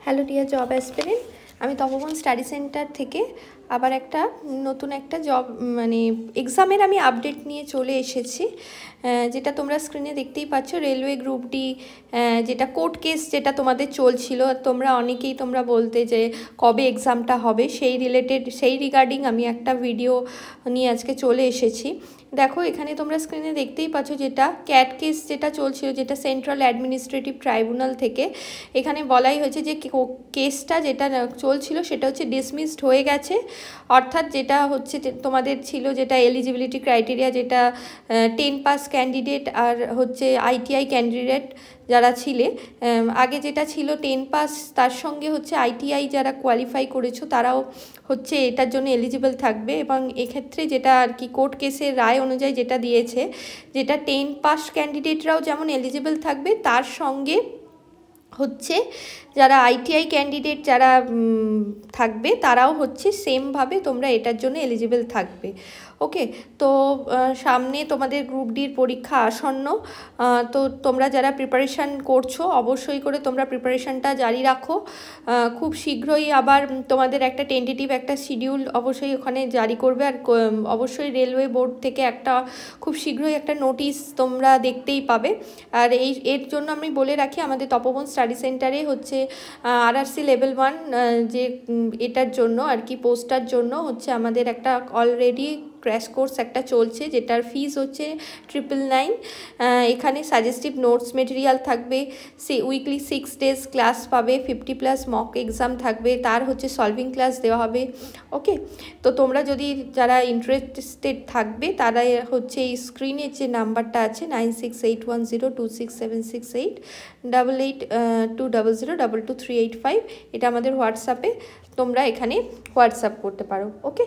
Hello dear job aspirant, আমি তপবন study centre থেকে আবার একটা নতুন একটা জব এক্সামের আমি আপডেট নিয়ে চলে এসেছি। যেটা তোমরা স্ক্রিনে দেখতেই পাচ্ছ, রেলওয়ে গ্রুপ ডি যেটা কোর্ট কেস যেটা তোমাদের চলছিল, তোমরা অনেকেই বলতে যে কবে এক্সামটা হবে, সেই রিগার্ডিং আমি একটা ভিডিও নিয়ে আজকে চলে এসেছি। দেখো এখানে তোমরা স্ক্রিনে দেখতেই পাচ্ছ যেটা ক্যাট কেস যেটা চলছিল, যেটা সেন্ট্রাল অ্যাডমিনিস্ট্রেটিভ ট্রাইব্যুনাল থেকে এখানে বলাই হয়েছে যে কেসটা যেটা চলছিল সেটা হচ্ছে ডিসমিসড হয়ে গেছে। অর্থাৎ যেটা হচ্ছে তোমাদের ছিল যেটা এলিজিবিলিটি ক্রাইটেরিয়া, যেটা 10 পাস ক্যান্ডিডেট আর হচ্ছে আইটিআই ক্যান্ডিডেট যারা ছিলে, আগে যেটা ছিল 10 পাস, তার সঙ্গে হচ্ছে আইটিআই যারা কোয়ালিফাই করেছো তারাও হচ্ছে এটার জন্য এলিজিবল থাকবে। এবং এক্ষেত্রে যেটা আর কি কোর্ট কেসের রায় অনুযায়ী যেটা দিয়েছে, যেটা 10 পাস ক্যান্ডিডেটরাও যেমন এলিজিবল থাকবে, তার সঙ্গে হচ্ছে যারা আইটিআই ক্যান্ডিডেট যারা থাকবে তারাও হচ্ছে সেমভাবে তোমরা এটার জন্য এলিজিবল থাকবে। ওকে, তো সামনে তোমাদের গ্রুপ ডির পরীক্ষা আসন্ন, তো তোমরা যারা প্রিপারেশান করছো অবশ্যই করে তোমরা প্রিপারেশানটা জারি রাখো। খুব শীঘ্রই আবার তোমাদের একটা টেন্টেটিভ একটা শিডিউল অবশ্যই ওখানে জারি করবে। আর অবশ্যই রেলওয়ে বোর্ড থেকে একটা খুব শীঘ্রই একটা নোটিশ তোমরা দেখতেই পাবে। আর এর জন্য আমি বলে রাখি, আমাদের তপবন স্টাডি সেন্টারে হচ্ছে আরআরসি লেভেল 1 যে এটার জন্য আর কি পোস্টার জন্য হচ্ছে আমাদের একটা অলরেডি ক্র্যাশ কোর্স একটা চলছে, যেটার ফিস হচ্ছে 999। এখানে সাজেস্টিভ নোটস মেটেরিয়াল থাকবে, উইকলি 6 days ক্লাস পাবে, 50+ মক এক্সাম থাকবে, তার হচ্ছে সলভিং ক্লাস দেওয়া হবে। ওকে, তো তোমরা যদি যারা ইন্টারেস্টেড থাকবে তারা হচ্ছে এই স্ক্রিনের যে নাম্বারটা আছে 9681026768 8820022385, এটা আমাদের হোয়াটসঅ্যাপে তোমরা এখানে হোয়াটসঅ্যাপ করতে পারো। ওকে।